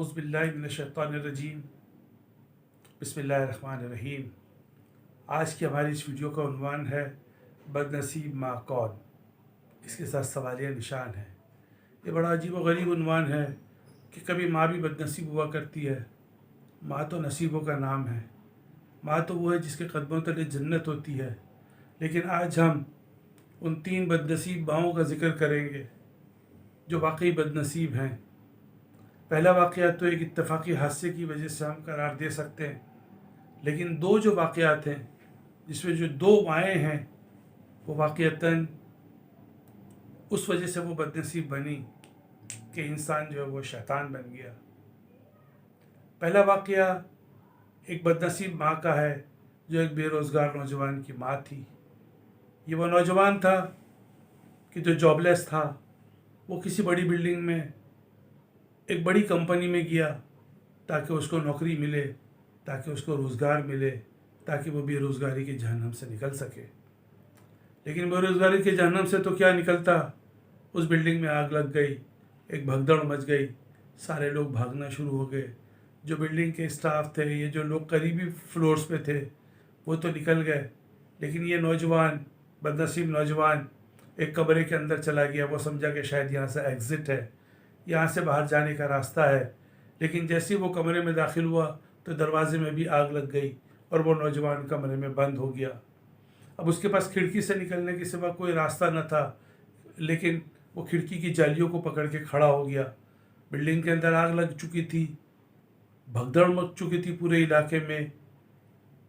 औज़ुबिल्लाहि मिनश्शैतानिर्रजीम बिस्मिल्लाहिर्रहमानिर्रहीम। आज की हमारी इस वीडियो का उन्वान है बदनसीब माँ कौन। इसके साथ सवालिया निशान है। ये बड़ा अजीब व गरीब उन्वान है कि कभी माँ भी बदनसीब हुआ करती है। माँ तो नसीबों का नाम है। माँ तो वो है जिसके कदमों तले जन्नत होती है। लेकिन आज हम उन 3 बदनसीब माँओं का ज़िक्र करेंगे जो वाकई बदनसीब हैं। पहला वाक़या तो एक इत्तफ़ाक़ी हादसे की वजह से हम करार दे सकते हैं, लेकिन 2 जो वाक़यात हैं जिसमें जो 2 माएँ हैं वो वाक़ईतन उस वजह से वो बदनसीब बनी कि इंसान जो है वो शैतान बन गया। पहला वाक़या एक बदनसीब माँ का है जो एक बेरोज़गार नौजवान की माँ थी। ये वो नौजवान था कि जो जॉबलेस था, वो किसी बड़ी बिल्डिंग में एक बड़ी कंपनी में गया ताकि उसको नौकरी मिले, ताकि उसको रोज़गार मिले, ताकि वो बेरोज़गारी के जहन्नम से निकल सके। लेकिन बेरोज़गारी के जहन्नम से तो क्या निकलता, उस बिल्डिंग में आग लग गई, एक भगदड़ मच गई, सारे लोग भागना शुरू हो गए। जो बिल्डिंग के स्टाफ थे, ये जो लोग करीबी फ्लोर्स पे थे, वो तो निकल गए, लेकिन ये नौजवान, बदनसीब नौजवान एक कमरे के अंदर चला गया। वो समझा कि शायद यहाँ से एग्ज़िट है, यहाँ से बाहर जाने का रास्ता है। लेकिन जैसे ही वो कमरे में दाखिल हुआ तो दरवाजे में भी आग लग गई और वो नौजवान कमरे में बंद हो गया। अब उसके पास खिड़की से निकलने के सिवा कोई रास्ता न था, लेकिन वो खिड़की की जालियों को पकड़ के खड़ा हो गया। बिल्डिंग के अंदर आग लग चुकी थी, भगदड़ मच चुकी थी पूरे इलाके में।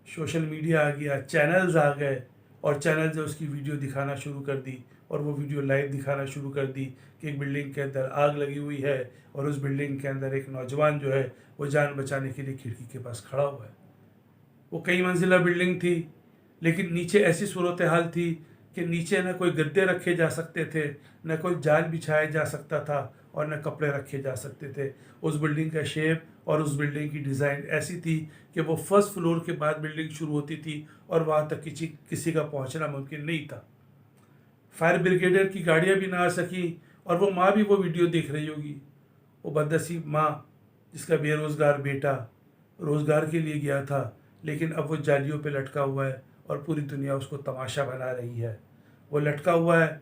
सोशल मीडिया आ गया, चैनल्स आ गए और चैनल्स ने उसकी वीडियो दिखाना शुरू कर दी और वो वीडियो लाइव दिखाना शुरू कर दी कि एक बिल्डिंग के अंदर आग लगी हुई है और उस बिल्डिंग के अंदर एक नौजवान जो है वो जान बचाने के लिए खिड़की के पास खड़ा हुआ है। वो कई मंजिला बिल्डिंग थी, लेकिन नीचे ऐसी सूरत हाल थी कि नीचे न कोई गद्दे रखे जा सकते थे, न कोई जाल बिछाया जा सकता था और न कपड़े रखे जा सकते थे। उस बिल्डिंग का शेप और उस बिल्डिंग की डिज़ाइन ऐसी थी कि वो फर्स्ट फ्लोर के बाद बिल्डिंग शुरू होती थी और वहाँ तक किसी का पहुँचना मुमकिन नहीं था। फायर ब्रिगेडियर की गाड़ियाँ भी ना आ सकी और वो माँ भी वो वीडियो देख रही होगी। वो बदनसीब माँ जिसका बेरोज़गार बेटा रोज़गार के लिए गया था, लेकिन अब वो जालियों पे लटका हुआ है और पूरी दुनिया उसको तमाशा बना रही है। वो लटका हुआ है,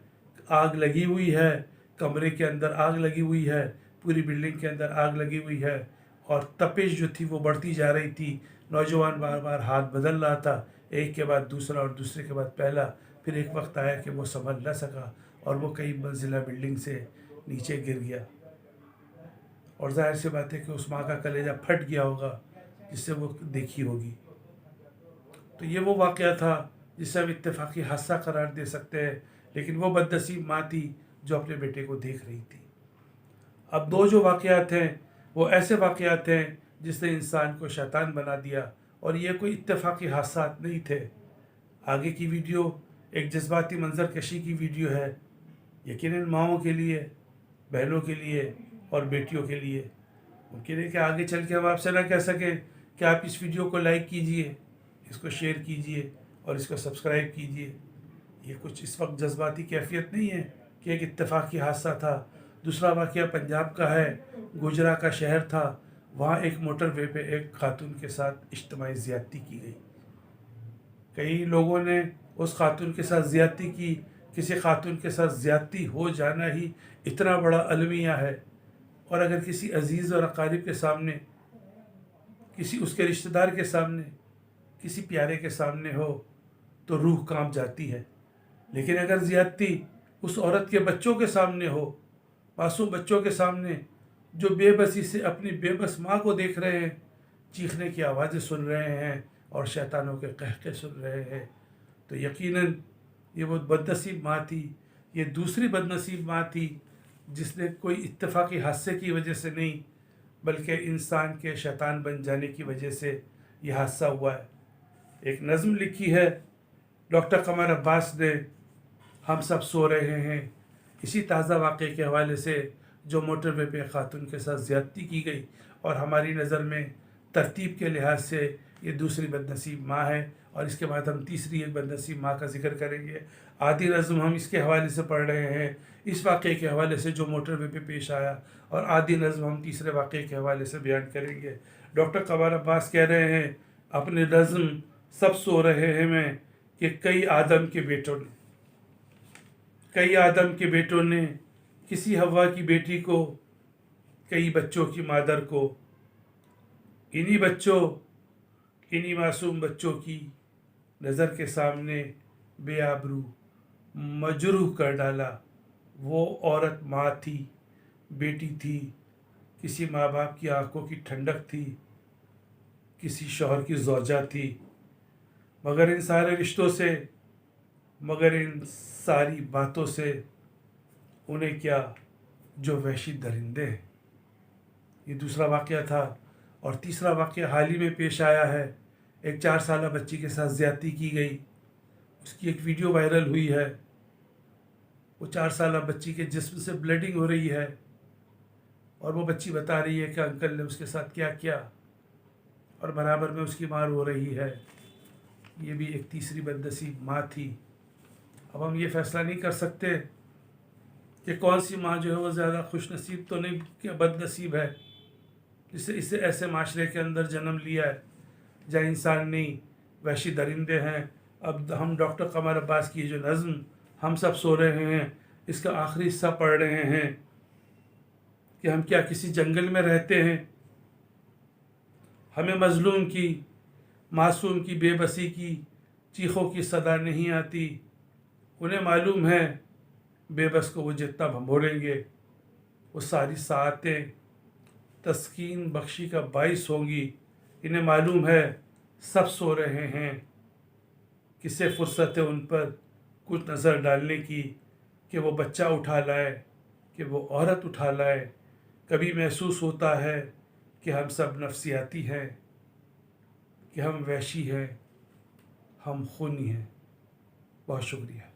आग लगी हुई है, कमरे के अंदर आग लगी हुई है, पूरी बिल्डिंग के अंदर आग लगी हुई है और तपिश जो थी वो बढ़ती जा रही थी। नौजवान बार बार हाथ बदल रहा था, एक के बाद दूसरा और दूसरे के बाद पहला। फिर एक वक्त आया कि वो संभल न सका और वो कई मंजिला बिल्डिंग से नीचे गिर गया। और जाहिर सी बात है कि उस माँ का कलेजा फट गया होगा जिससे वो देखी होगी। तो ये वो वाक़या था जिसे हम इत्तेफाक़ी हादसा करार दे सकते हैं, लेकिन वो बदनसीब माँ थी जो अपने बेटे को देख रही थी। अब 2 जो वाक़यात हैं वो ऐसे वाक़यात हैं जिसने इंसान को शैतान बना दिया और ये कोई इत्तेफाक़ी हादसात नहीं थे। आगे की वीडियो एक जज्बाती मंजर कशी की वीडियो है, यकीनन माँओं के लिए, बहनों के लिए और बेटियों के लिए। मुमकिन है कि आगे चल के हम आपसे ना कह सकें कि आप इस वीडियो को लाइक कीजिए, इसको शेयर कीजिए और इसको सब्सक्राइब कीजिए। ये कुछ इस वक्त जज्बाती कैफियत नहीं है कि एक इत्तेफाक़ी हादसा था। दूसरा वाक़या पंजाब का है, गुजरा का शहर था। वहाँ एक मोटरवे पे एक खातून के साथ इज्तिमाई ज़्यादती की गई। कई लोगों ने उस खातून के साथ ज़्यादती की। किसी खातून के साथ ज़्यादती हो जाना ही इतना बड़ा अलमिया है, और अगर किसी अजीज़ और अकारिब के सामने, किसी उसके रिश्तेदार के सामने, किसी प्यारे के सामने हो तो रूह कांप जाती है। लेकिन अगर ज़्यादती उस औरत के बच्चों के सामने हो, मासूम बच्चों के सामने जो बेबसी से अपनी बेबस माँ को देख रहे हैं, चीखने की आवाज़ें सुन रहे हैं और शैतानों के कहके सुन रहे हैं, तो यकीनन ये वो बदनसीब माँ थी। ये दूसरी बदनसीब माँ थी जिसने कोई इत्तेफाक़ी हादसे की वजह से नहीं, बल्कि इंसान के शैतान बन जाने की वजह से यह हादसा हुआ है। एक नज़्म लिखी है डॉक्टर कमर अब्बास ने, हम सब सो रहे हैं, इसी ताज़ा वाक़े के हवाले से जो मोटरवे पे खातून के साथ ज़्यादती की गई और हमारी नज़र में तरतीब के लिहाज से یہ دوسری بدنصیب ماں ہے، اور اس کے بعد ہم تیسری ایک بدنصیب ماں کا ذکر کریں گے۔ آدھی نظم ہم اس کے حوالے سے پڑھ رہے ہیں، اس واقعے کے حوالے سے جو موٹر وے پہ پیش آیا، اور آدھی نظم ہم تیسرے واقعے کے حوالے سے بیان کریں گے۔ ڈاکٹر قمر عباس کہہ رہے ہیں اپنے نظم سب سو رہے ہیں میں، کہ کئی آدم کے بیٹوں نے کسی حوا کی بیٹی کو، کئی بچوں کی مادر کو، انہی معصوم بچوں کی نظر کے سامنے بے آبرو مجروح کر ڈالا۔ وہ عورت ماں تھی، بیٹی تھی، کسی ماں باپ کی آنکھوں کی ٹھنڈک تھی، کسی شوہر کی زوجہ تھی، مگر ان سارے رشتوں سے، مگر ان ساری باتوں سے انہیں کیا جو وحشی درندے ہیں۔ یہ دوسرا واقعہ تھا۔ اور تیسرا واقعہ حال ہی میں پیش آیا ہے، ایک 4 سالہ بچی کے ساتھ زیادتی کی گئی، اس کی ایک ویڈیو وائرل ہوئی ہے۔ وہ 4 سالہ بچی کے جسم سے بلیڈنگ ہو رہی ہے، اور وہ بچی بتا رہی ہے کہ انکل نے اس کے ساتھ کیا کیا، اور برابر میں اس کی مار ہو رہی ہے۔ یہ بھی ایک تیسری بدنصیب ماں تھی۔ اب ہم یہ فیصلہ نہیں کر سکتے کہ کون سی ماں جو ہے وہ زیادہ خوش نصیب تو نہیں کہ بد نصیب ہے، اسے ایسے معاشرے کے اندر جنم لیا ہے جہاں انسان نہیں، وحشی درندے ہیں۔ اب ہم ڈاکٹر قمر عباس کی جو نظم ہم سب سو رہے ہیں، اس کا آخری حصہ پڑھ رہے ہیں کہ ہم کیا کسی جنگل میں رہتے ہیں؟ ہمیں مظلوم کی، معصوم کی بے بسی کی چیخوں کی صدا نہیں آتی۔ انہیں معلوم ہے بے بس کو وہ جتنا بھنبھولیں گے، وہ ساری ساعتیں تسکین بخشی کا باعث ہوں گی۔ انہیں معلوم ہے سب سو رہے ہیں، کسے فرصت ہے ان پر کچھ نظر ڈالنے کی، کہ وہ بچہ اٹھا لائے، کہ وہ عورت اٹھا لائے۔ کبھی محسوس ہوتا ہے کہ ہم سب نفسیاتی ہیں، کہ ہم وحشی ہیں، ہم خونی ہیں۔ بہت شکریہ۔